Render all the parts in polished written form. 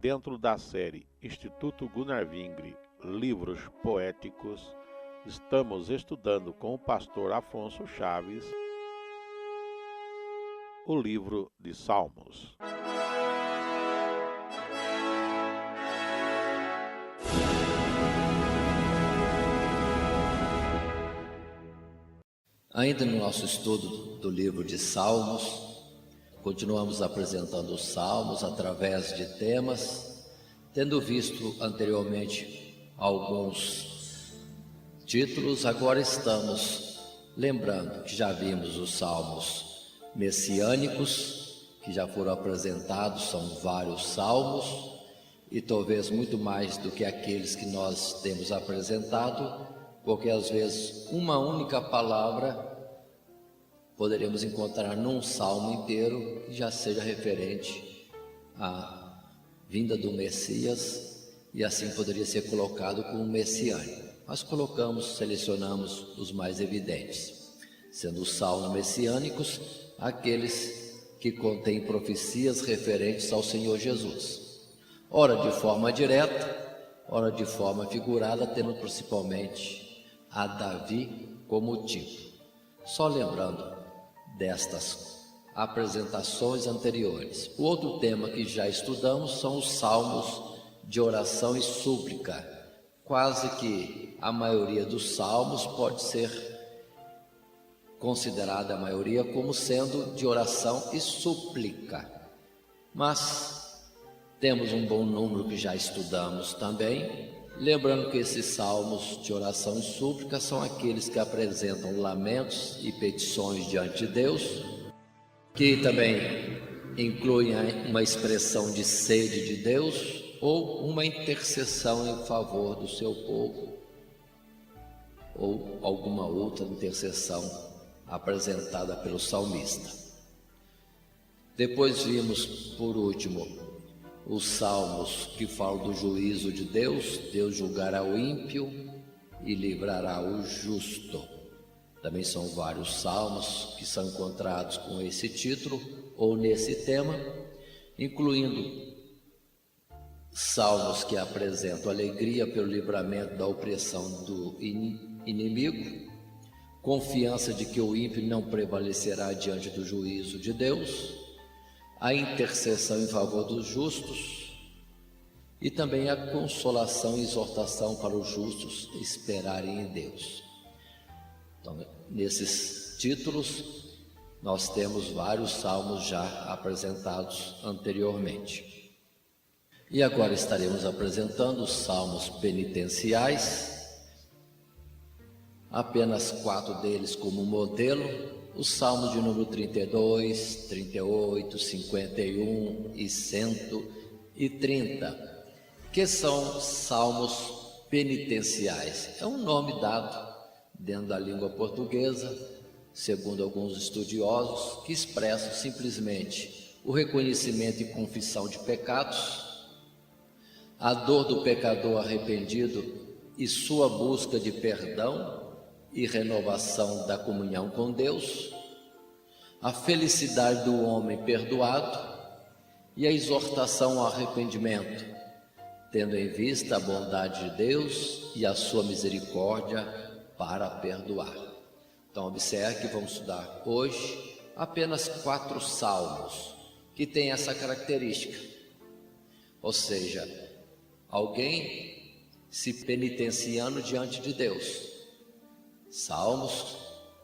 Dentro da série Instituto Gunnar Vingre, Livros Poéticos, estamos estudando com o pastor Afonso Chaves o livro de Salmos. Ainda no nosso estudo do livro de Salmos, continuamos apresentando os Salmos através de temas, tendo visto anteriormente alguns títulos. Agora estamos lembrando que já vimos os Salmos messiânicos, que já foram apresentados, são vários salmos, e talvez muito mais do que aqueles que nós temos apresentado, porque às vezes uma única palavra poderemos encontrar num salmo inteiro que já seja referente à vinda do Messias, e assim poderia ser colocado como messiânico. Nós selecionamos os mais evidentes, sendo os salmos messiânicos aqueles que contêm profecias referentes ao Senhor Jesus, ora de forma direta, ora de forma figurada, tendo principalmente a Davi como tipo. Só lembrando destas apresentações anteriores, o outro tema que já estudamos são os salmos de oração e súplica. Quase que a maioria dos salmos pode ser considerada, a maioria, como sendo de oração e súplica, mas temos um bom número que já estudamos também. Lembrando que esses salmos de oração e súplica são aqueles que apresentam lamentos e petições diante de Deus, que também incluem uma expressão de sede de Deus ou uma intercessão em favor do seu povo, ou alguma outra intercessão apresentada pelo salmista. Depois vimos, por último, os salmos que falam do juízo de Deus. Deus julgará o ímpio e livrará o justo. Também são vários salmos que são encontrados com esse título ou nesse tema, incluindo salmos que apresentam alegria pelo livramento da opressão do inimigo, confiança de que o ímpio não prevalecerá diante do juízo de Deus, a intercessão em favor dos justos e também a consolação e exortação para os justos esperarem em Deus. Então, nesses títulos, nós temos vários salmos já apresentados anteriormente. E agora estaremos apresentando os salmos penitenciais, apenas 4 deles como modelo. Os salmos de número 32, 38, 51 e 130, que são salmos penitenciais. É um nome dado dentro da língua portuguesa, segundo alguns estudiosos, que expressam simplesmente o reconhecimento e confissão de pecados, a dor do pecador arrependido e sua busca de perdão e renovação da comunhão com Deus, a felicidade do homem perdoado e a exortação ao arrependimento, tendo em vista a bondade de Deus e a sua misericórdia para perdoar. Então observe que vamos estudar hoje apenas 4 salmos que têm essa característica, ou seja, alguém se penitenciando diante de Deus. Salmos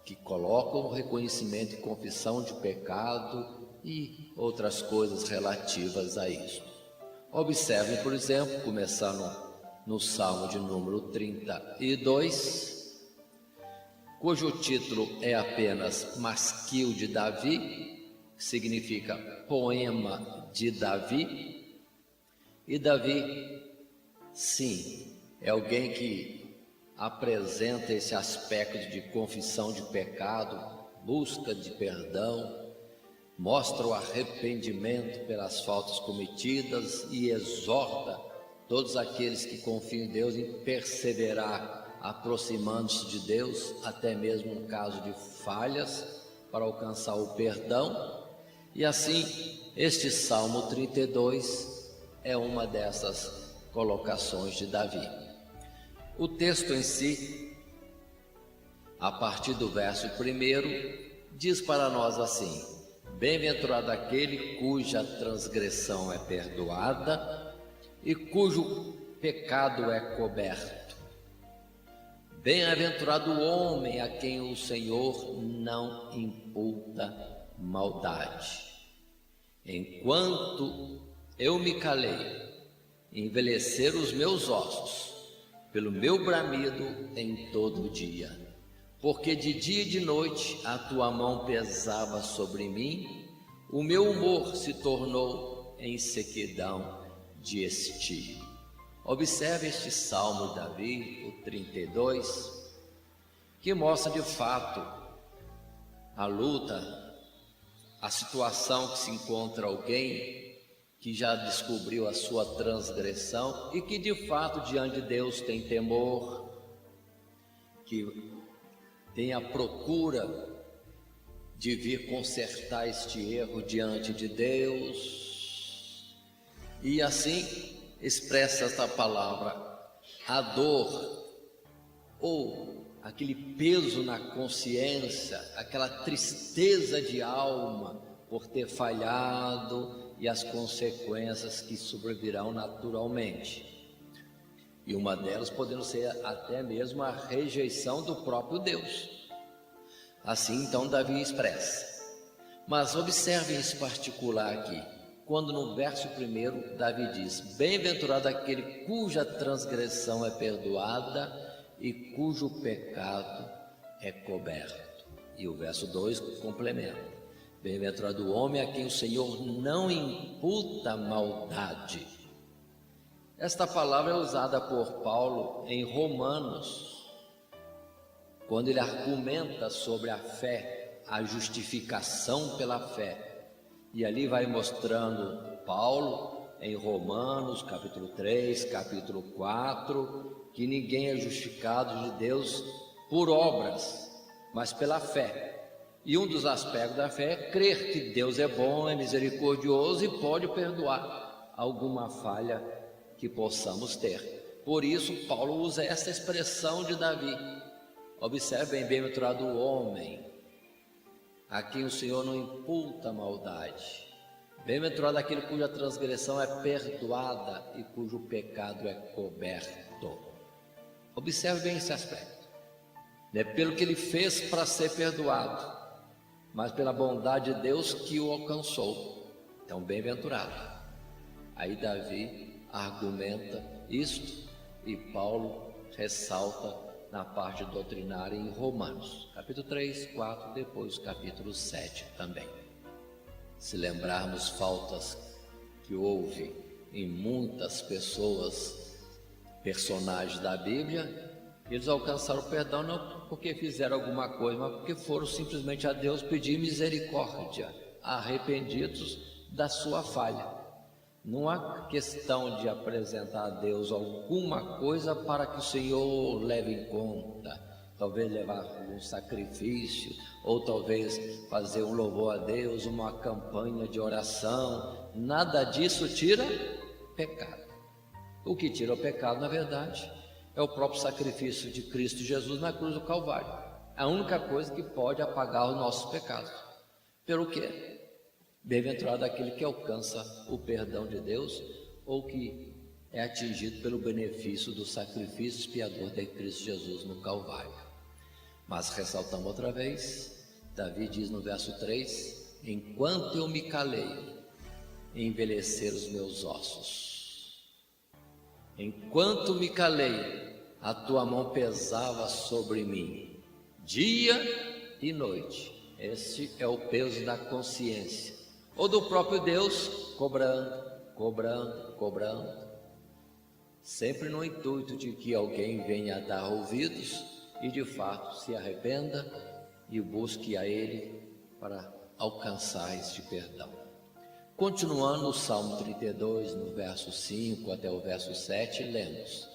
que colocam o reconhecimento e confissão de pecado e outras coisas relativas a isso. Observe, por exemplo, começando no Salmo de número 32, cujo título é apenas Masquil de Davi, que significa poema de Davi. E Davi, sim, é alguém que apresenta esse aspecto de confissão de pecado, busca de perdão, mostra o arrependimento pelas faltas cometidas e exorta todos aqueles que confiam em Deus em perseverar, aproximando-se de Deus, até mesmo no caso de falhas, para alcançar o perdão. E assim, este Salmo 32 é uma dessas colocações de Davi. O texto em si, a partir do verso 1, diz para nós assim: bem-aventurado aquele cuja transgressão é perdoada e cujo pecado é coberto. Bem-aventurado o homem a quem o Senhor não imputa maldade. Enquanto eu me calei, envelheceram os meus ossos, pelo meu bramido em todo o dia. Porque de dia e de noite a tua mão pesava sobre mim, o meu humor se tornou em sequidão de estio. Observe este salmo de Davi, o 32, que mostra de fato a luta, a situação que se encontra alguém que já descobriu a sua transgressão e que de fato diante de Deus tem temor, que tem a procura de vir consertar este erro diante de Deus, e assim expressa esta palavra: a dor ou aquele peso na consciência, aquela tristeza de alma por ter falhado e as consequências que sobrevirão naturalmente. E uma delas podendo ser até mesmo a rejeição do próprio Deus. Assim então Davi expressa. Mas observem esse particular aqui, quando no verso 1 Davi diz: bem-aventurado aquele cuja transgressão é perdoada e cujo pecado é coberto. E o verso 2 complementa: bem-aventurado o homem a quem o Senhor não imputa maldade. Esta palavra é usada por Paulo em Romanos, quando ele argumenta sobre a fé, a justificação pela fé. E ali vai mostrando Paulo, em Romanos, capítulo 3, capítulo 4, que ninguém é justificado de Deus por obras, mas pela fé. E um dos aspectos da fé é crer que Deus é bom, é misericordioso e pode perdoar alguma falha que possamos ter. Por isso, Paulo usa essa expressão de Davi. Observem, bem-aventurado o homem a quem o Senhor não imputa maldade. Bem-aventurado aquele cuja transgressão é perdoada e cujo pecado é coberto. Observe bem esse aspecto. Não é pelo que ele fez para ser perdoado, mas pela bondade de Deus que o alcançou. Então, bem-aventurado. Aí Davi argumenta isto e Paulo ressalta na parte doutrinária em Romanos, capítulo 3, 4, depois capítulo 7 também. Se lembrarmos faltas que houve em muitas pessoas, personagens da Bíblia, eles alcançaram o perdão não porque fizeram alguma coisa, mas porque foram simplesmente a Deus pedir misericórdia, arrependidos da sua falha. Não há questão de apresentar a Deus alguma coisa para que o Senhor leve em conta, talvez levar um sacrifício, ou talvez fazer um louvor a Deus, uma campanha de oração. Nada disso tira pecado. O que tira o pecado, na verdade, é o próprio sacrifício de Cristo Jesus na cruz do Calvário. A única coisa que pode apagar os nossos pecados. Pelo quê? Bem-aventurado aquele que alcança o perdão de Deus ou que é atingido pelo benefício do sacrifício expiador de Cristo Jesus no Calvário. Mas ressaltamos outra vez, Davi diz no verso 3: enquanto eu me calei, envelheceram os meus ossos. Enquanto me calei, a tua mão pesava sobre mim, dia e noite. Este é o peso da consciência, ou do próprio Deus, cobrando, sempre no intuito de que alguém venha a dar ouvidos e de fato se arrependa e busque a Ele para alcançar este perdão. Continuando o Salmo 32, no verso 5 até o verso 7, lemos: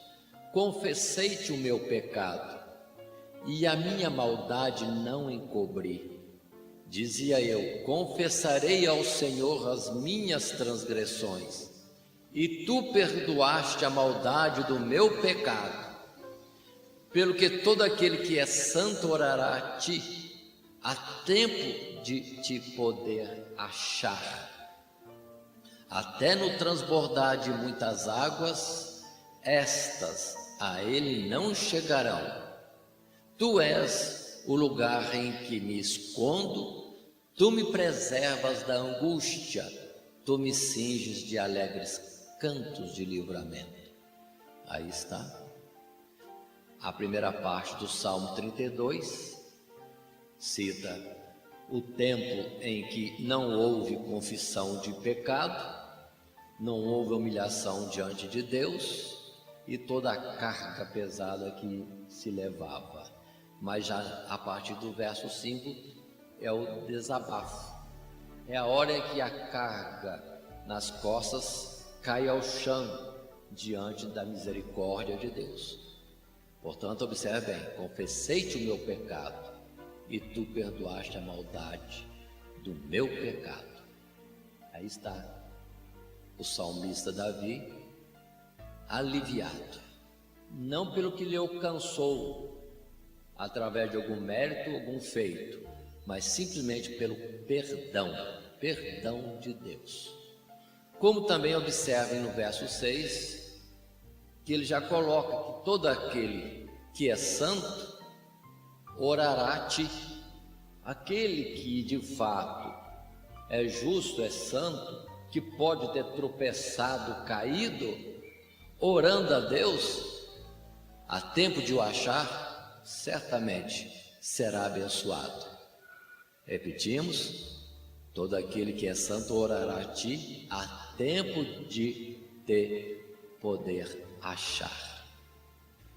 confessei-te o meu pecado e a minha maldade não encobri. Dizia eu: confessarei ao Senhor as minhas transgressões, e tu perdoaste a maldade do meu pecado, pelo que todo aquele que é santo orará a ti, há tempo de te poder achar. Até no transbordar de muitas águas, estas a ele não chegarão. Tu és o lugar em que me escondo, tu me preservas da angústia, tu me cinges de alegres cantos de livramento. Aí está. A primeira parte do Salmo 32 cita o tempo em que não houve confissão de pecado, não houve humilhação diante de Deus e toda a carga pesada que se levava. Mas já a partir do verso 5 é o desabafo. É a hora em que a carga nas costas cai ao chão diante da misericórdia de Deus. Portanto, observe bem: confessei-te o meu pecado e tu perdoaste a maldade do meu pecado. Aí está o salmista Davi aliviado, não pelo que lhe alcançou através de algum mérito, algum feito, mas simplesmente pelo perdão de Deus. Como também observem no verso 6, que ele já coloca que todo aquele que é santo orará a ti. Aquele que de fato é justo, é santo, que pode ter tropeçado, caído, orando a Deus, a tempo de o achar, certamente será abençoado. Repetimos: todo aquele que é santo orará a ti, a tempo de te poder achar.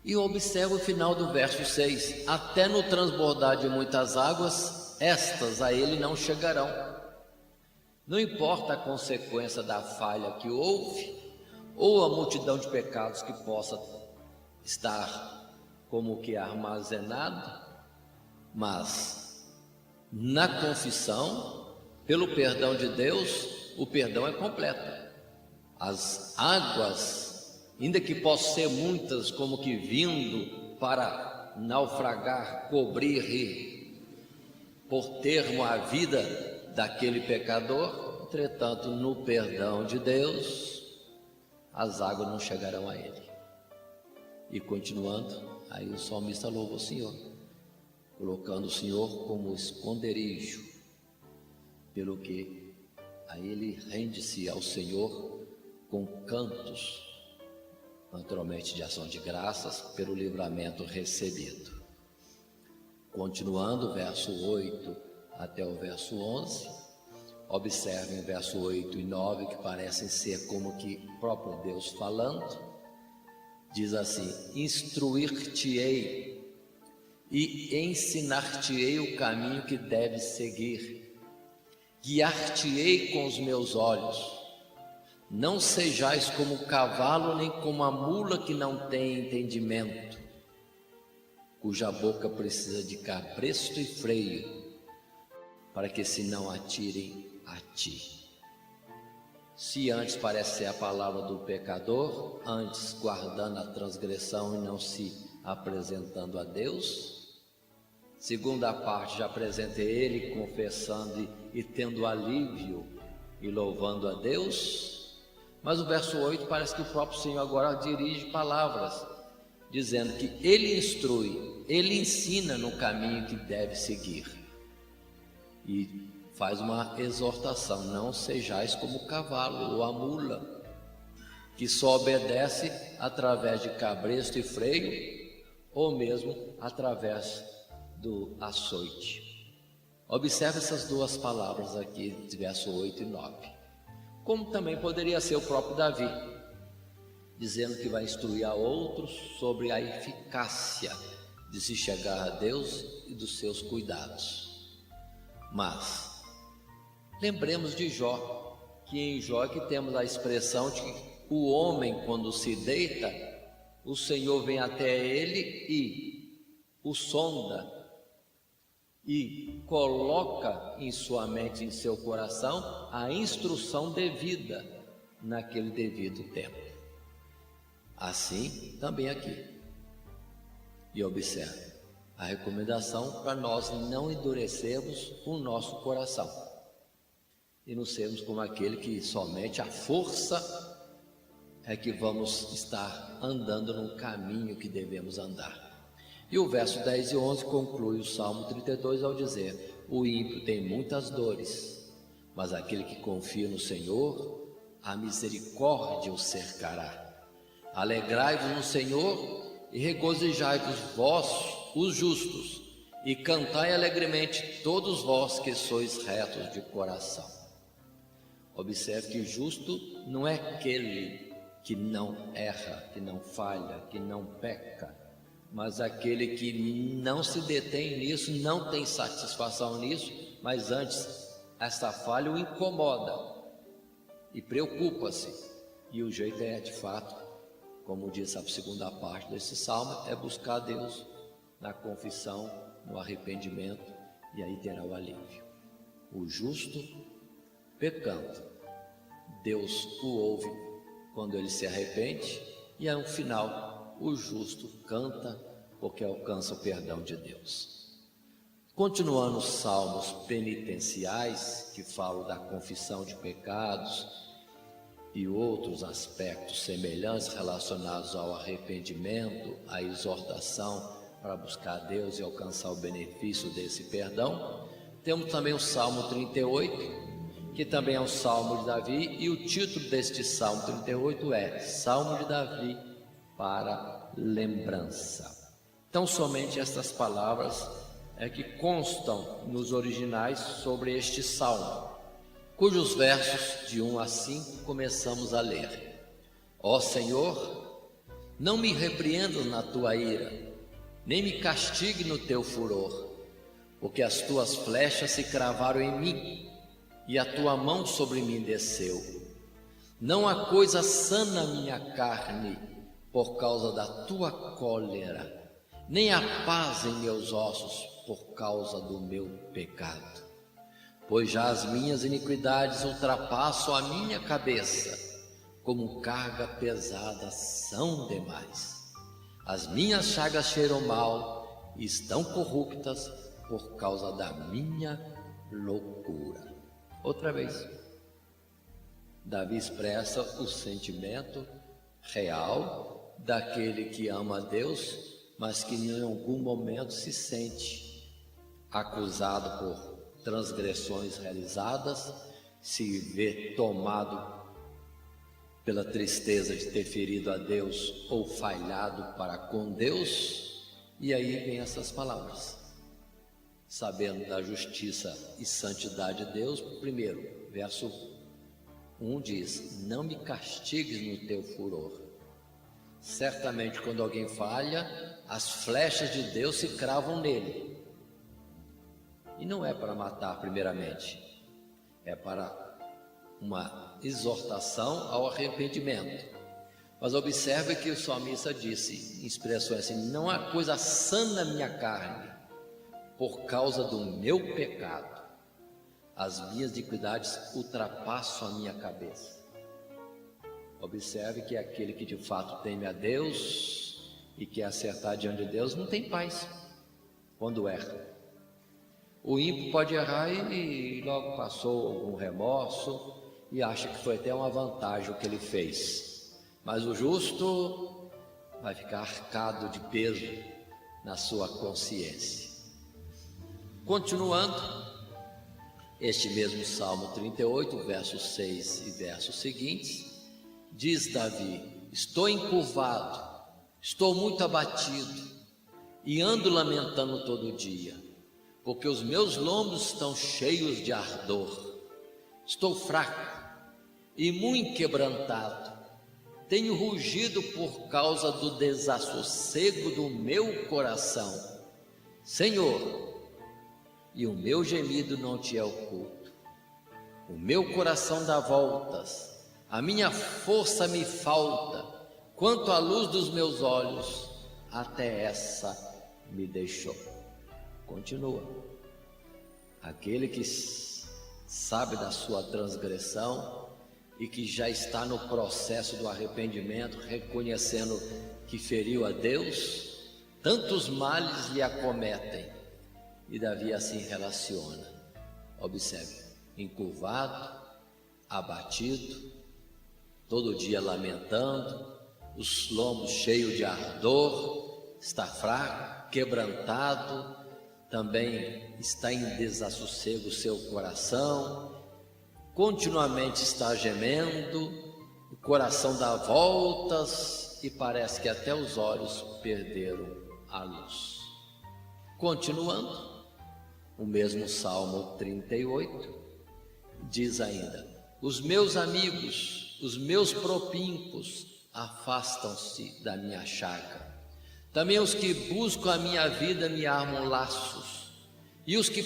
E observa o final do verso 6: até no transbordar de muitas águas, estas a ele não chegarão. Não importa a consequência da falha que houve, ou a multidão de pecados que possa estar como que armazenado, mas na confissão, pelo perdão de Deus, o perdão é completo. As águas, ainda que possam ser muitas, como que vindo para naufragar, cobrir e por termo a vida daquele pecador, entretanto, no perdão de Deus, as águas não chegarão a ele. E continuando, aí o salmista louva o Senhor, colocando o Senhor como esconderijo, pelo que aí ele rende-se ao Senhor com cantos, naturalmente de ação de graças, pelo livramento recebido. Continuando, verso 8 até o verso 11, observem o verso 8 e 9, que parecem ser como que próprio Deus falando. Diz assim: instruir-te-ei e ensinar-te-ei o caminho que deves seguir, guiar-te-ei com os meus olhos. Não sejais como o cavalo, nem como a mula que não tem entendimento, cuja boca precisa de cabresto e freio, para que se não atirem a ti. Se antes parece ser a palavra do pecador, antes guardando a transgressão e não se apresentando a Deus. Segunda parte já apresenta ele confessando e tendo alívio e louvando a Deus. Mas o verso 8 parece que o próprio Senhor agora dirige palavras, dizendo que ele instrui, ele ensina no caminho que deve seguir. E faz uma exortação: não sejais como o cavalo ou a mula, que só obedece através de cabresto e freio, ou mesmo através do açoite. Observe essas duas palavras aqui, de verso 8 e 9. Como também poderia ser o próprio Davi, dizendo que vai instruir a outros sobre a eficácia de se chegar a Deus e dos seus cuidados. Mas lembremos de Jó, que em Jó que temos a expressão de que o homem, quando se deita, o Senhor vem até ele e o sonda e coloca em sua mente, em seu coração, a instrução devida naquele devido tempo. Assim também aqui. E observe a recomendação para nós não endurecermos o nosso coração e não sermos como aquele que somente a força é que vamos estar andando no caminho que devemos andar. E o verso 10 e 11 conclui o Salmo 32 ao dizer: o ímpio tem muitas dores, mas aquele que confia no Senhor, a misericórdia o cercará. Alegrai-vos no Senhor e regozijai-vos vós, os justos, e cantai alegremente todos vós que sois retos de coração. Observe que justo não é aquele que não erra, que não falha, que não peca, mas aquele que não se detém nisso, não tem satisfação nisso, mas antes esta falha o incomoda e preocupa-se. E o jeito é, de fato, como diz a segunda parte desse salmo, é buscar Deus na confissão, no arrependimento, e aí terá o alívio. O justo pecando, Deus o ouve quando ele se arrepende, e ao final o justo canta porque alcança o perdão de Deus. Continuando os salmos penitenciais, que falam da confissão de pecados e outros aspectos semelhantes relacionados ao arrependimento, à exortação para buscar Deus e alcançar o benefício desse perdão, temos também o Salmo 38, que também é um Salmo de Davi, e o título deste Salmo 38 é Salmo de Davi para lembrança. Então, somente estas palavras é que constam nos originais sobre este salmo, cujos versos de 1 a 5 começamos a ler. Ó Senhor, não me repreendas na tua ira, nem me castigue no teu furor, porque as tuas flechas se cravaram em mim, e a tua mão sobre mim desceu. Não há coisa sã na minha carne, por causa da tua cólera, nem há paz em meus ossos, por causa do meu pecado. Pois já as minhas iniquidades ultrapassam a minha cabeça, como carga pesada são demais. As minhas chagas cheiram mal e estão corruptas por causa da minha loucura. Outra vez, Davi expressa o sentimento real daquele que ama a Deus, mas que em algum momento se sente acusado por transgressões realizadas, se vê tomado pela tristeza de ter ferido a Deus ou falhado para com Deus, e aí vem essas palavras. Sabendo da justiça e santidade de Deus, primeiro, verso 1 diz: não me castigues no teu furor. Certamente quando alguém falha, as flechas de Deus se cravam nele. E não é para matar primeiramente, é para uma exortação ao arrependimento. Mas observe que o salmista disse, em expressões assim: não há coisa sã na minha carne, por causa do meu pecado, as minhas iniquidades ultrapassam a minha cabeça. Observe que aquele que de fato teme a Deus e quer acertar diante de Deus não tem paz quando erra. O ímpio pode errar e logo passou algum remorso e acha que foi até uma vantagem o que ele fez. Mas o justo vai ficar arcado de peso na sua consciência. Continuando, este mesmo Salmo 38, versos 6 e versos seguintes, diz Davi: estou encurvado, estou muito abatido e ando lamentando todo dia, porque os meus lombos estão cheios de ardor. Estou fraco e muito quebrantado, tenho rugido por causa do desassossego do meu coração. Senhor, e o meu gemido não te é oculto. O meu coração dá voltas, a minha força me falta, quanto à luz dos meus olhos, até essa me deixou. Continua. Aquele que sabe da sua transgressão, e que já está no processo do arrependimento, reconhecendo que feriu a Deus, tantos males lhe acometem. E Davi assim relaciona. Observe, encurvado, abatido, todo dia lamentando, os lombos cheios de ardor, está fraco, quebrantado, também está em desassossego o seu coração, continuamente está gemendo, o coração dá voltas e parece que até os olhos perderam a luz. Continuando, o mesmo Salmo 38 diz ainda: os meus amigos, os meus propíncos afastam-se da minha chaga. Também os que buscam a minha vida me armam laços, e os que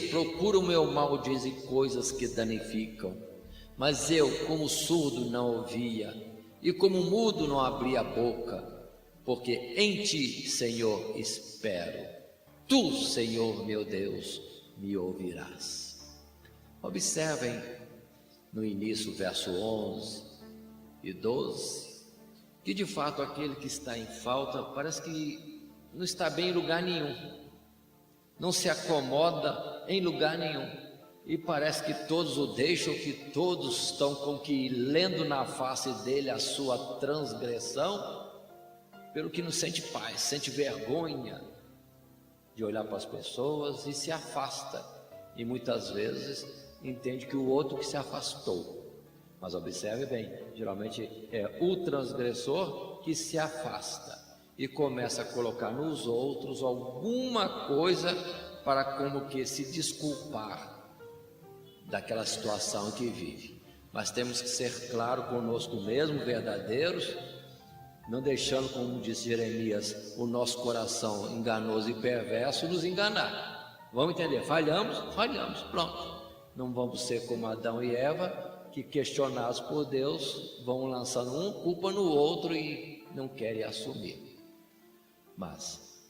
procuram o meu mal dizem coisas que danificam. Mas eu, como surdo, não ouvia, e como mudo não abria a boca, porque em ti, Senhor, espero. Tu, Senhor meu Deus, me ouvirás. Observem no início, verso 11 e 12, que de fato aquele que está em falta parece que não está bem em lugar nenhum, não se acomoda em lugar nenhum, e parece que todos o deixam, que todos estão com que lendo na face dele a sua transgressão, pelo que não sente paz, sente vergonha de olhar para as pessoas e se afasta, e muitas vezes entende que o outro que se afastou. Mas observe bem, geralmente é o transgressor que se afasta e começa a colocar nos outros alguma coisa para como que se desculpar daquela situação que vive. Mas temos que ser claro conosco mesmo, verdadeiros, não deixando, como disse Jeremias, o nosso coração enganoso e perverso nos enganar. Vamos entender? Falhamos, pronto. Não vamos ser como Adão e Eva, que questionados por Deus, vão lançando um culpa no outro e não querem assumir. Mas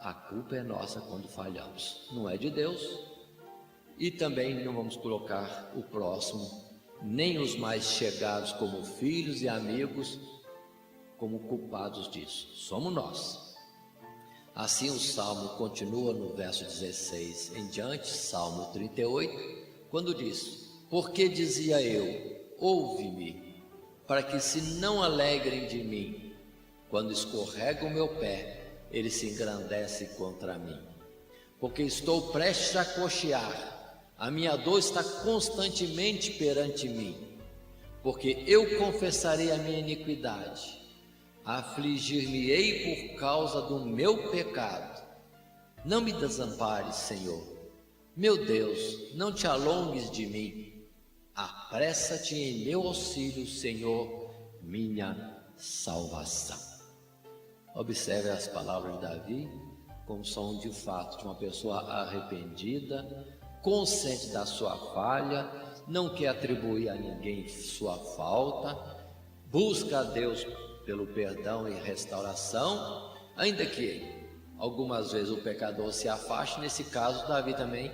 a culpa é nossa quando falhamos, não é de Deus. E também não vamos colocar o próximo, nem os mais chegados como filhos e amigos, como culpados disso. Somos nós. Assim o Salmo continua no verso 16 em diante, Salmo 38, quando diz: porque dizia eu, ouve-me, para que se não alegrem de mim. Quando escorrega o meu pé, ele se engrandece contra mim. Porque estou prestes a coxear, a minha dor está constantemente perante mim. Porque eu confessarei a minha iniquidade, afligir-me-ei por causa do meu pecado. Não me desampares, Senhor. Meu Deus, não te alongues de mim. Apressa-te em meu auxílio, Senhor, minha salvação. Observe as palavras de Davi, como são de fato de uma pessoa arrependida, consciente da sua falha, não quer atribuir a ninguém sua falta, busca a Deus pelo perdão e restauração, ainda que algumas vezes o pecador se afaste. Nesse caso, Davi também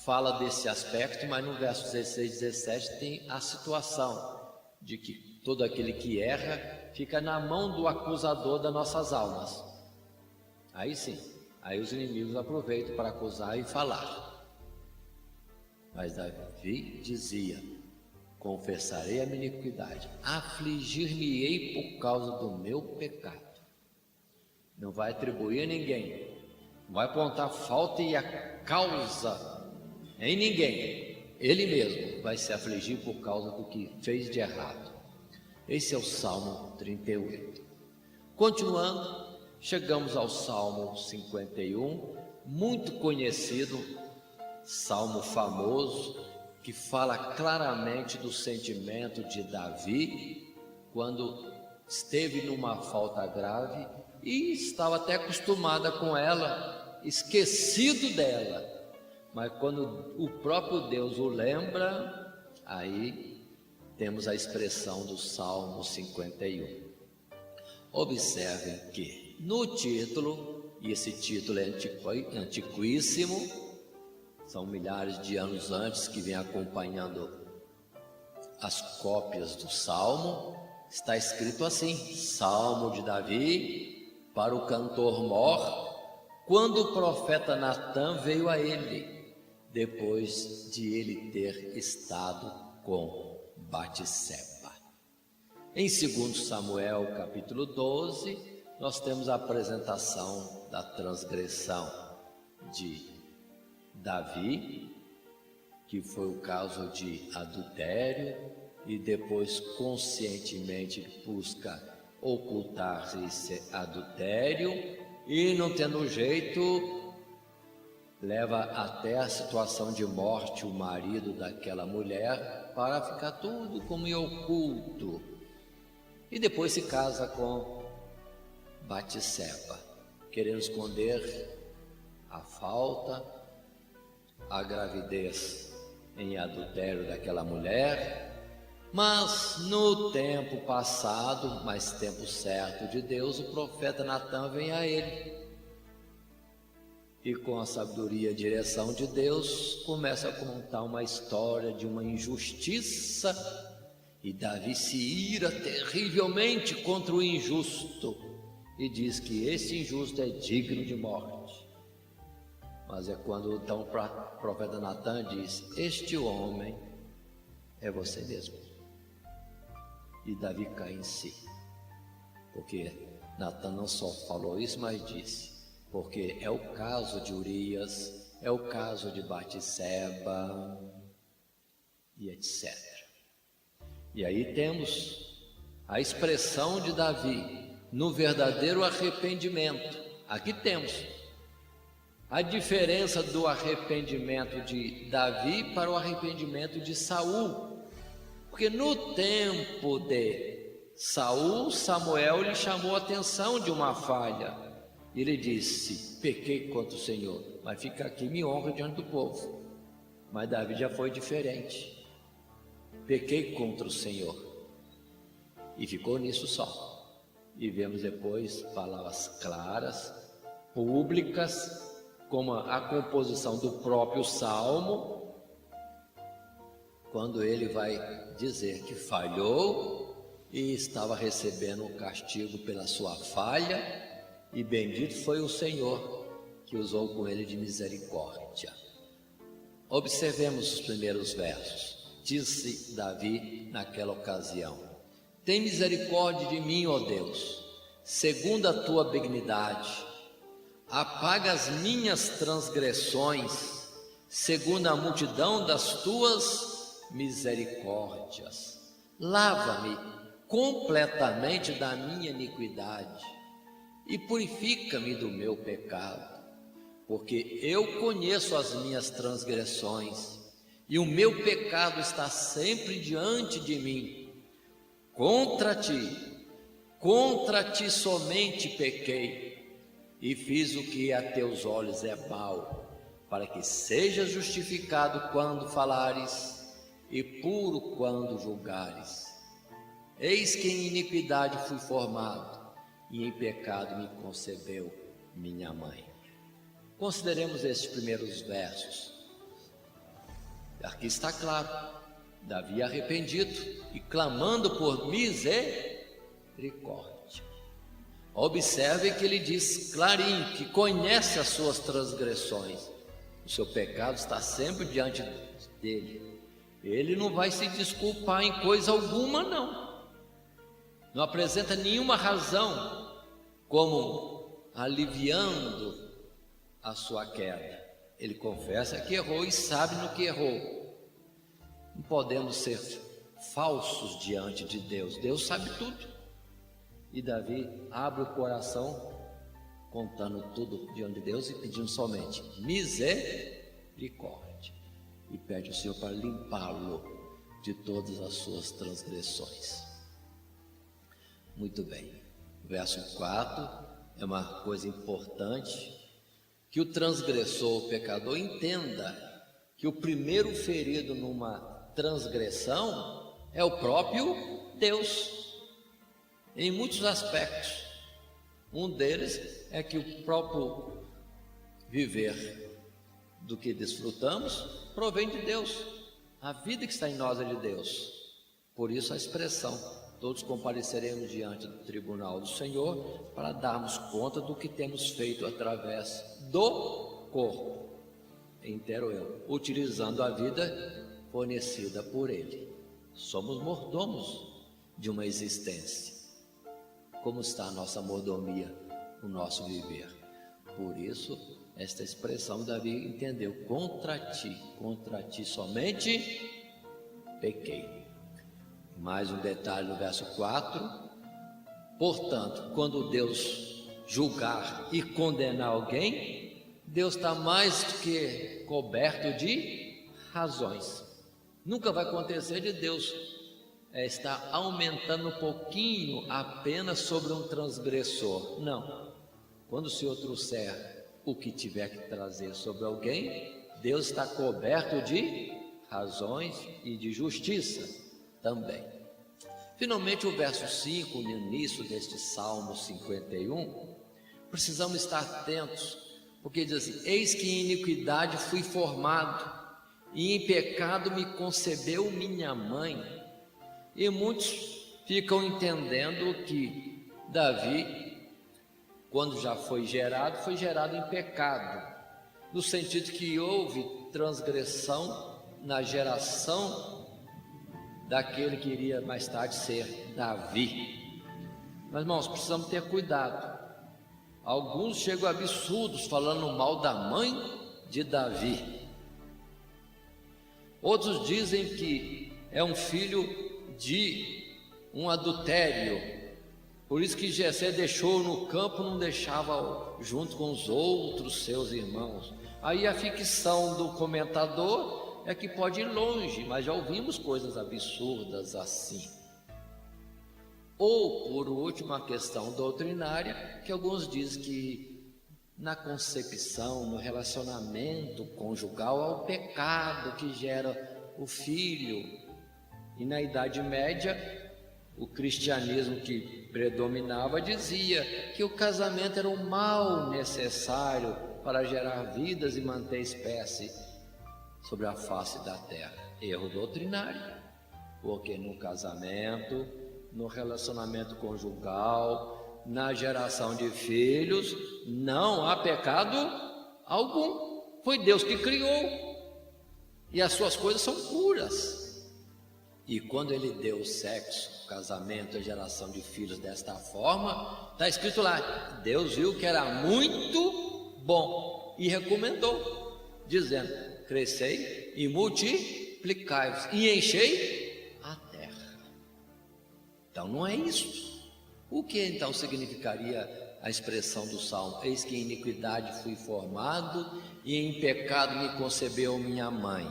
fala desse aspecto, mas no verso 16 e 17 tem a situação de que todo aquele que erra fica na mão do acusador das nossas almas. Aí sim, aí os inimigos aproveitam para acusar e falar. Mas Davi dizia: confessarei a minha iniquidade, afligir-me-ei por causa do meu pecado. Não vai atribuir a ninguém, não vai apontar falta e a causa em ninguém, ele mesmo vai se afligir por causa do que fez de errado. Esse é o Salmo 38. Continuando, chegamos ao Salmo 51, muito conhecido, salmo famoso, que fala claramente do sentimento de Davi, quando esteve numa falta grave e estava até acostumada com ela, esquecido dela. Mas quando o próprio Deus o lembra, aí temos a expressão do Salmo 51. Observem que no título, e esse título é antiquíssimo, são milhares de anos antes que vem acompanhando as cópias do Salmo, está escrito assim: Salmo de Davi para o cantor mor, quando o profeta Natã veio a ele, depois de ele ter estado com Batseba. Em 2 Samuel capítulo 12, nós temos a apresentação da transgressão de Davi, que foi o caso de adultério, e depois conscientemente busca ocultar esse adultério, e não tendo jeito, leva até a situação de morte o marido daquela mulher, para ficar tudo como em oculto, e depois se casa com Batseba, querendo esconder a falta, a gravidez em adultério daquela mulher. Mas no tempo passado, mas tempo certo de Deus, o profeta Natã vem a ele, e com a sabedoria e direção de Deus, começa a contar uma história de uma injustiça, e Davi se ira terrivelmente contra o injusto, e diz que esse injusto é digno de morte. Mas é quando então o profeta Natã diz: este homem é você mesmo. E Davi cai em si, porque Natã não só falou isso, mas disse: porque é o caso de Urias, é o caso de Batseba, e etc. E aí temos a expressão de Davi no verdadeiro arrependimento. Aqui temos a diferença do arrependimento de Davi para o arrependimento de Saul. Porque no tempo de Saul, Samuel lhe chamou a atenção de uma falha. Ele disse: pequei contra o Senhor, mas fica aqui minha honra diante do povo. Mas Davi já foi diferente: pequei contra o Senhor, e ficou nisso só. E vemos depois palavras claras, públicas, como a composição do próprio Salmo, quando ele vai dizer que falhou e estava recebendo um castigo pela sua falha, e bendito foi o Senhor que usou com ele de misericórdia. Observemos os primeiros versos. Disse Davi naquela ocasião: tem misericórdia de mim, ó Deus, segundo a tua benignidade, apaga as minhas transgressões, segundo a multidão das tuas misericórdias. Lava-me completamente da minha iniquidade e purifica-me do meu pecado, porque eu conheço as minhas transgressões e o meu pecado está sempre diante de mim. Contra ti somente pequei e fiz o que a teus olhos é mau, para que sejas justificado quando falares e puro quando julgares. Eis que em iniquidade fui formado, e em pecado me concebeu minha mãe. Consideremos estes primeiros versos. Aqui está claro: Davi arrependido e clamando por misericórdia. Observe que ele diz clarinho que conhece as suas transgressões. O seu pecado está sempre diante dele. Ele não vai se desculpar em coisa alguma, não apresenta nenhuma razão como aliviando a sua queda. Ele confessa que errou e sabe no que errou. Não podemos ser falsos diante de Deus. Deus sabe tudo. E Davi abre o coração contando tudo diante de Deus e pedindo somente misericórdia. E pede ao Senhor para limpá-lo de todas as suas transgressões. Muito bem. Verso 4 é uma coisa importante, que o transgressor, o pecador, entenda que o primeiro ferido numa transgressão é o próprio Deus, em muitos aspectos. Um deles é que o próprio viver do que desfrutamos provém de Deus. A vida que está em nós é de Deus. Por isso a expressão, todos compareceremos diante do tribunal do Senhor para darmos conta do que temos feito através do corpo inteiro eu, utilizando a vida fornecida por Ele. Somos mordomos de uma existência. Como está a nossa mordomia, o nosso viver? Por isso, esta expressão Davi entendeu: contra ti somente pequei. Mais um detalhe no verso 4: portanto, quando Deus julgar e condenar alguém, Deus está mais do que coberto de razões. Nunca vai acontecer de Deus estar aumentando um pouquinho a pena sobre um transgressor. Não. Quando o Senhor trouxer o que tiver que trazer sobre alguém, Deus está coberto de razões e de justiça também. Finalmente, o verso 5, no início deste Salmo 51, precisamos estar atentos, porque diz assim: eis que em iniquidade fui formado, e em pecado me concebeu minha mãe. E muitos ficam entendendo que Davi, quando já foi gerado em pecado, no sentido que houve transgressão na geração daquele que iria mais tarde ser Davi. Mas, irmãos, precisamos ter cuidado. Alguns chegam absurdos falando mal da mãe de Davi. Outros dizem que é um filho de um adultério. Por isso que Jessé deixou no campo, não deixava junto com os outros seus irmãos. Aí a ficção do comentador é que pode ir longe, mas já ouvimos coisas absurdas assim. Ou, por último, a questão doutrinária, que alguns dizem que na concepção, no relacionamento conjugal, há o pecado que gera o filho. E na Idade Média, o cristianismo que predominava dizia que o casamento era um mal necessário para gerar vidas e manter espécie sobre a face da terra. Erro doutrinário, porque no casamento, no relacionamento conjugal, na geração de filhos, não há pecado algum. Foi Deus que criou e as suas coisas são puras. E quando Ele deu o sexo, o casamento, a geração de filhos desta forma, está escrito lá: Deus viu que era muito bom e recomendou, dizendo: crescei e multiplicai-vos e enchei a terra. Então não é isso. O que então significaria a expressão do Salmo? Eis que em iniquidade fui formado e em pecado me concebeu minha mãe.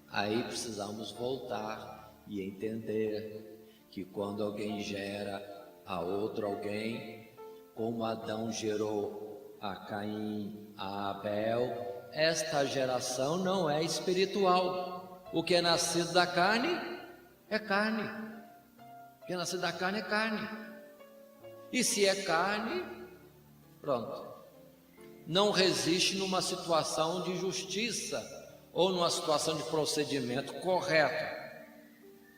Aí precisamos voltar e entender que quando alguém gera a outro alguém, como Adão gerou a Caim, a Abel, esta geração não é espiritual. O que é nascido da carne é carne. O que é nascido da carne é carne. E se é carne, pronto, não resiste numa situação de justiça ou numa situação de procedimento correto,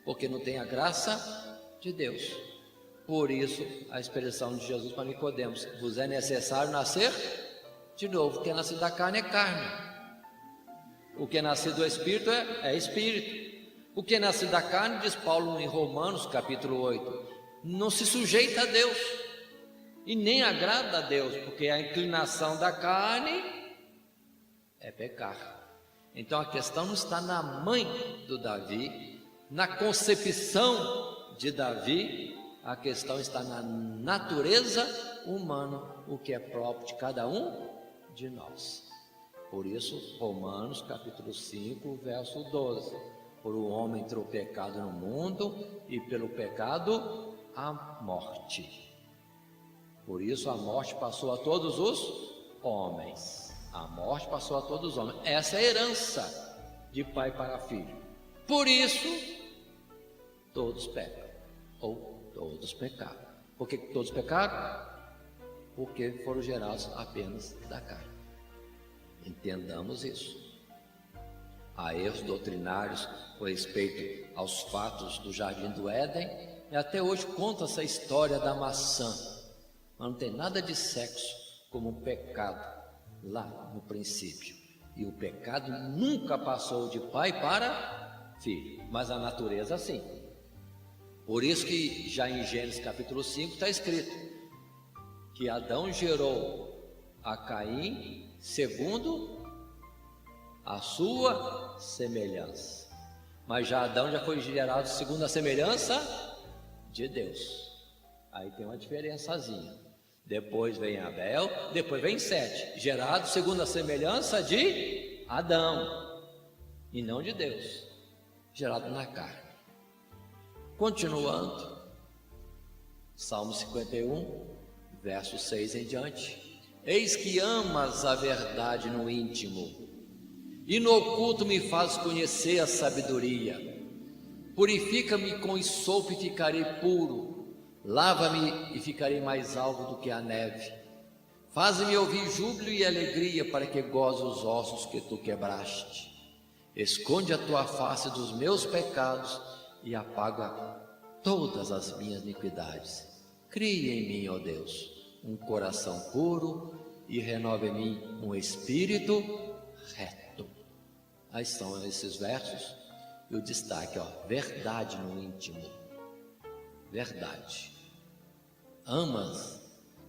porque não tem a graça de Deus. Por isso a expressão de Jesus para Nicodemos: vos é necessário nascer de novo. O que é nascido da carne é carne, o que é nascido do Espírito é Espírito. O que é nascido da carne, diz Paulo em Romanos capítulo 8, não se sujeita a Deus e nem agrada a Deus, porque a inclinação da carne é pecar. Então a questão não está na mãe do Davi, na concepção de Davi, a questão está na natureza humana, o que é próprio de cada um de nós. Por isso, Romanos capítulo 5, verso 12: por o homem entrou o pecado no mundo, e pelo pecado a morte. Por isso a morte passou a todos os homens. A morte passou a todos os homens. Essa é a herança de pai para filho. Por isso, todos pecam, ou todos pecaram. Por que todos pecaram? Porque foram gerados apenas da carne. Entendamos isso. Há erros doutrinários com respeito aos fatos do Jardim do Éden, e até hoje conta-se a história da maçã, mas não tem nada de sexo como um pecado lá no princípio. E o pecado nunca passou de pai para filho, mas a natureza sim. Por isso que já em Gênesis capítulo 5 está escrito que Adão gerou a Caim segundo a sua semelhança. Mas já Adão já foi gerado segundo a semelhança de Deus. Aí tem uma diferençazinha. Depois vem Abel, depois vem Sete, gerado segundo a semelhança de Adão e não de Deus, gerado na carne. Continuando, Salmo 51, verso 6 em diante: eis que amas a verdade no íntimo, e no oculto me fazes conhecer a sabedoria. Purifica-me com esopo e ficarei puro, lava-me e ficarei mais alvo do que a neve. Faz-me ouvir júbilo e alegria, para que goze os ossos que tu quebraste. Esconde a tua face dos meus pecados e apaga todas as minhas iniquidades. Cria em mim, ó Deus, um coração puro e renova em mim um espírito reto. Aí estão esses versos e o destaque, verdade no íntimo. Verdade.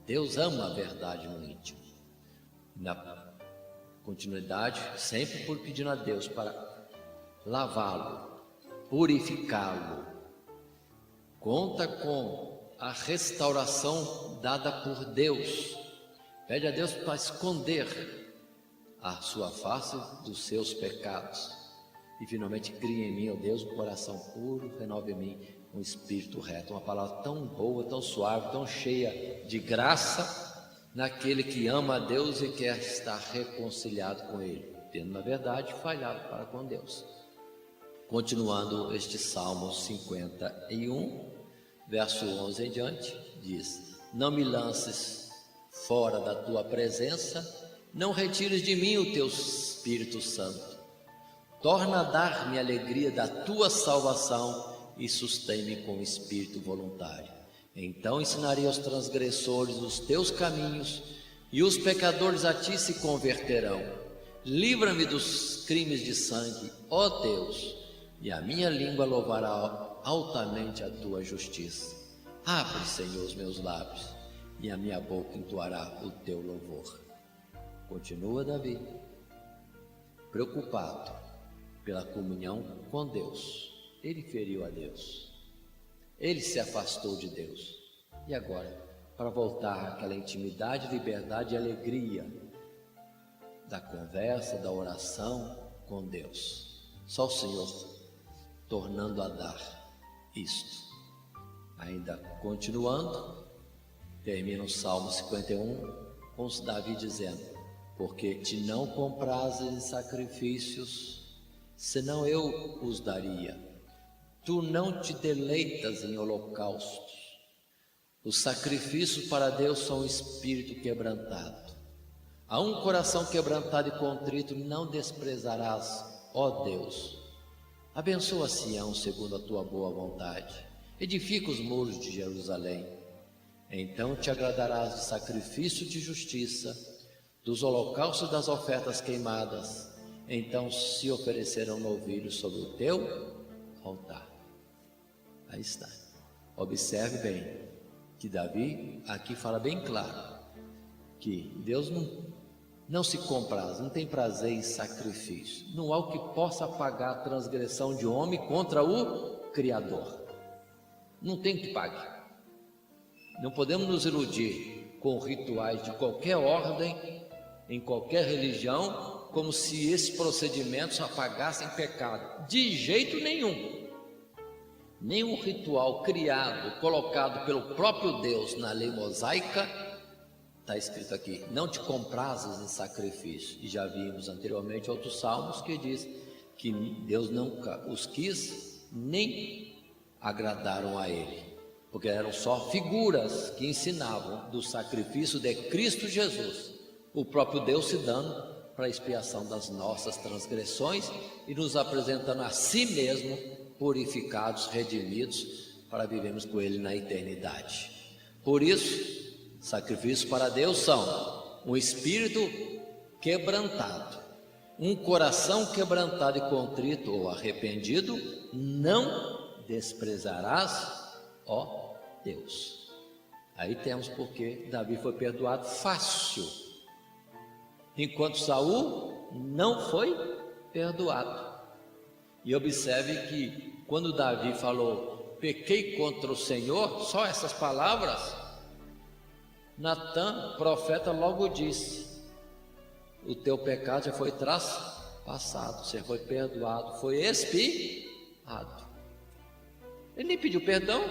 Deus ama a verdade no íntimo. Na continuidade, sempre por pedindo a Deus para lavá-lo, purificá-lo. Conta com a restauração dada por Deus. Pede a Deus para esconder a sua face dos seus pecados. E finalmente cria em mim, ó Deus, um coração puro, renova em mim um espírito reto. Uma palavra tão boa, tão suave, tão cheia de graça naquele que ama a Deus e quer estar reconciliado com Ele, tendo na verdade falhado para com Deus. Continuando este Salmo 51, verso 11 em diante, diz: não me lances fora da tua presença, não retires de mim o teu Espírito Santo. Torna a dar-me a alegria da tua salvação e sustém-me com espírito voluntário. Então ensinarei aos transgressores os teus caminhos, e os pecadores a ti se converterão. Livra-me dos crimes de sangue, ó Deus, e a minha língua louvará altamente a tua justiça. Abre, Senhor, os meus lábios, e a minha boca entoará o teu louvor. Continua Davi, preocupado pela comunhão com Deus. Ele feriu a Deus, ele se afastou de Deus, e agora, para voltar àquela intimidade, liberdade e alegria da conversa, da oração com Deus, só o Senhor tornando a dar isto. Ainda continuando, termina o Salmo 51 com Davi dizendo: porque te não comprases em sacrifícios, senão eu os daria. Tu não te deleitas em holocaustos. Os sacrifícios para Deus são um espírito quebrantado. A um coração quebrantado e contrito não desprezarás, ó Deus. Abençoa Sião segundo a tua boa vontade. Edifica os muros de Jerusalém. Então te agradarás do sacrifício de justiça, dos holocaustos e das ofertas queimadas. Então se oferecerão novilhos sobre o teu altar. Aí está. Observe bem que Davi aqui fala bem claro que Deus não se compraz, não tem prazer em sacrifício. Não há o que possa pagar a transgressão de homem contra o Criador. Não tem que pagar. Não podemos nos iludir com rituais de qualquer ordem, em qualquer religião, como se esses procedimentos apagassem pecado. De jeito nenhum. Nenhum ritual criado, colocado pelo próprio Deus na lei mosaica, está escrito aqui: não te comprases em sacrifício. E já vimos anteriormente outros salmos que diz que Deus nunca os quis, nem agradaram a Ele, porque eram só figuras que ensinavam do sacrifício de Cristo Jesus, o próprio Deus se dando para a expiação das nossas transgressões e nos apresentando a si mesmo purificados, redimidos, para vivermos com Ele na eternidade. Por isso, sacrifícios para Deus são um espírito quebrantado, um coração quebrantado e contrito ou arrependido, não desprezarás, ó Deus. Aí temos porque Davi foi perdoado fácil, enquanto Saul não foi perdoado. E observe que quando Davi falou, pequei contra o Senhor, só essas palavras, Natã, profeta, logo disse, o teu pecado já foi traspassado, você foi perdoado, foi expiado. Ele nem pediu perdão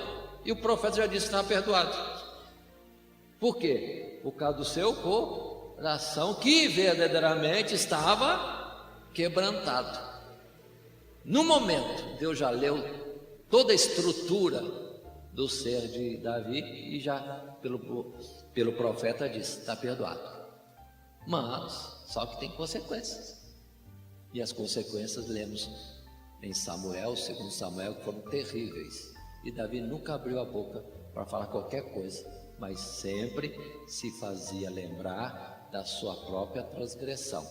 e o profeta já disse que estava perdoado. Por quê? Por causa do seu coração que verdadeiramente estava quebrantado. No momento, Deus já leu toda a estrutura do ser de Davi e já pelo profeta disse, está perdoado. Mas só que tem consequências. E as consequências lemos em Samuel, 2 Samuel, que foram terríveis. E Davi nunca abriu a boca para falar qualquer coisa, mas sempre se fazia lembrar da sua própria transgressão.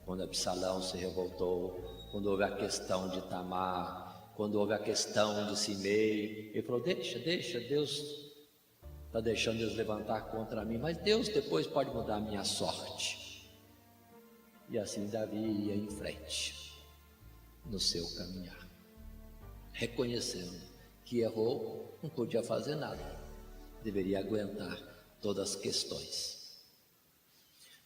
Quando Absalão se revoltou, quando houve a questão de Tamar, quando houve a questão de Simei, ele falou, deixa, Deus está deixando Deus levantar contra mim, mas Deus depois pode mudar a minha sorte. E assim Davi ia em frente, no seu caminhar, reconhecendo que errou, não podia fazer nada, deveria aguentar todas as questões.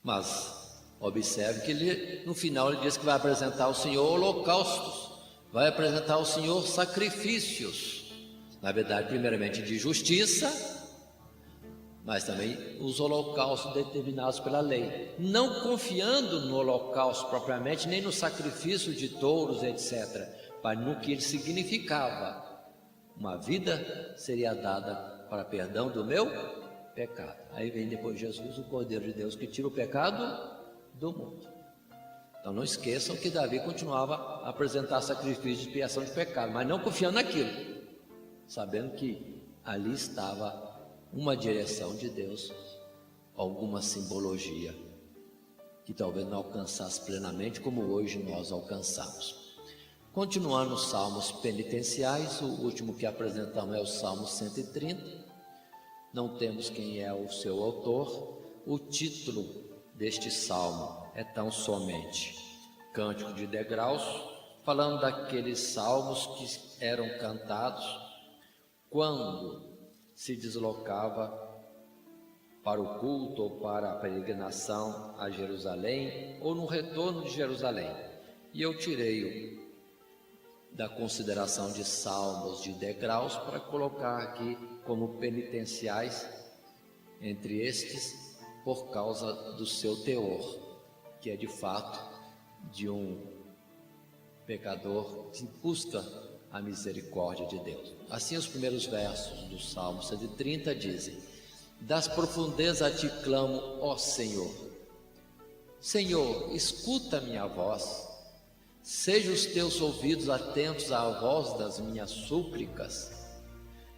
Mas observe que ele, no final ele diz que vai apresentar ao Senhor holocaustos, vai apresentar ao Senhor sacrifícios, na verdade primeiramente de justiça, mas também os holocaustos determinados pela lei, não confiando no holocausto propriamente, nem no sacrifício de touros, etc., mas no que ele significava. Uma vida seria dada para perdão do meu pecado. Aí vem depois Jesus, o Cordeiro de Deus, que tira o pecado do mundo. Então não esqueçam que Davi continuava a apresentar sacrifício de expiação de pecado, mas não confiando naquilo, sabendo que ali estava uma direção de Deus, alguma simbologia que talvez não alcançasse plenamente como hoje nós alcançamos. Continuando os salmos penitenciais, o último que apresentamos é o Salmo 130. Não temos quem é o seu autor. O título deste salmo é tão somente Cântico de Degraus, falando daqueles salmos que eram cantados quando se deslocava para o culto ou para a peregrinação a Jerusalém ou no retorno de Jerusalém. E eu tirei da consideração de salmos de degraus para colocar aqui como penitenciais entre estes, por causa do seu teor, que é de fato de um pecador que busca a misericórdia de Deus. Assim os primeiros versos do Salmo 130 dizem: das profundezas a ti clamo, ó Senhor. Senhor, escuta minha voz, sejam os teus ouvidos atentos à voz das minhas súplicas.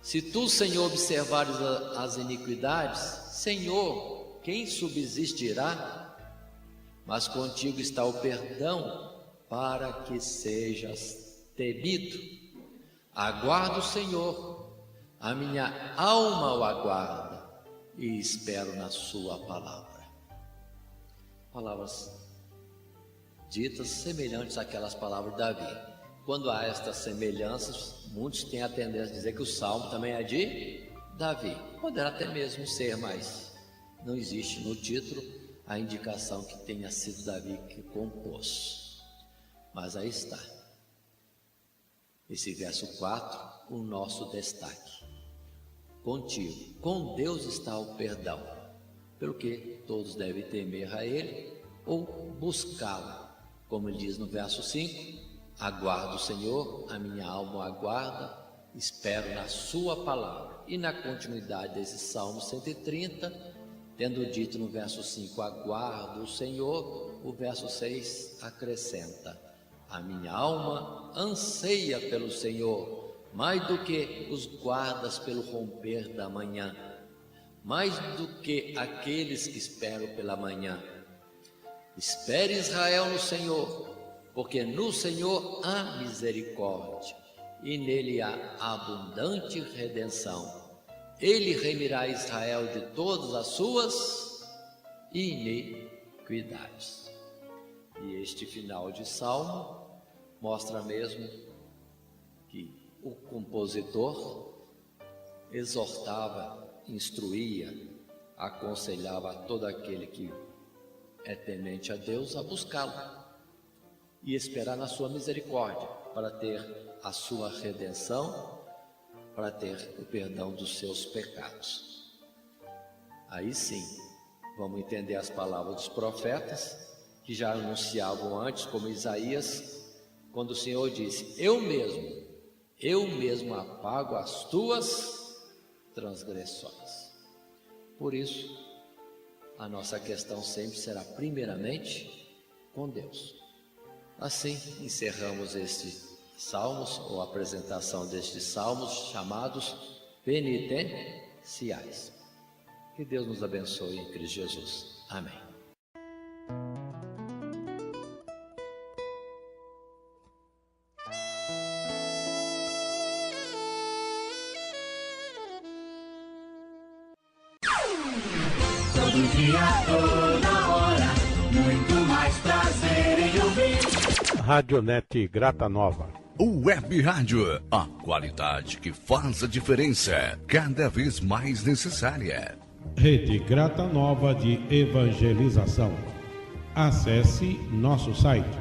Se tu, Senhor, observares as iniquidades, Senhor, quem subsistirá? Mas contigo está o perdão, para que sejas temido. Aguardo o Senhor, a minha alma o aguarda, e espero na sua palavra. Palavras ditas semelhantes àquelas palavras de Davi. Quando há estas semelhanças, muitos têm a tendência a dizer que o salmo também é de Davi. Poderá até mesmo ser, mas não existe no título a indicação que tenha sido Davi que compôs. Mas aí está. Esse verso 4, o nosso destaque. Contigo, com Deus está o perdão, pelo que todos devem temer a Ele ou buscá-lo. Como ele diz no verso 5, aguardo o Senhor, a minha alma o aguarda, espero na sua palavra. E na continuidade desse Salmo 130, Tendo dito no verso 5, aguardo o Senhor, o verso 6 acrescenta, a minha alma anseia pelo Senhor, mais do que os guardas pelo romper da manhã, mais do que aqueles que esperam pela manhã. Espere Israel no Senhor, porque no Senhor há misericórdia, e nele há abundante redenção. Ele remirá Israel de todas as suas iniquidades. E este final de salmo mostra mesmo que o compositor exortava, instruía, aconselhava a todo aquele que é temente a Deus a buscá-lo e esperar na sua misericórdia para ter a sua redenção, para ter o perdão dos seus pecados. Aí sim, vamos entender as palavras dos profetas, que já anunciavam antes, como Isaías, quando o Senhor disse, eu mesmo apago as tuas transgressões. Por isso, a nossa questão sempre será primeiramente com Deus. Assim, encerramos este salmos, ou apresentação destes salmos chamados penitenciais. Que Deus nos abençoe em Cristo Jesus. Amém. Todo dia, toda hora, muito mais prazer em ouvir. Radionet Grata Nova. Web Rádio, a qualidade que faz a diferença, cada vez mais necessária. Rede Grata Nova de Evangelização. Acesse nosso site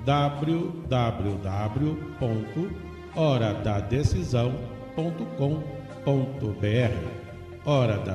www.horadadecisão.com.br. Hora da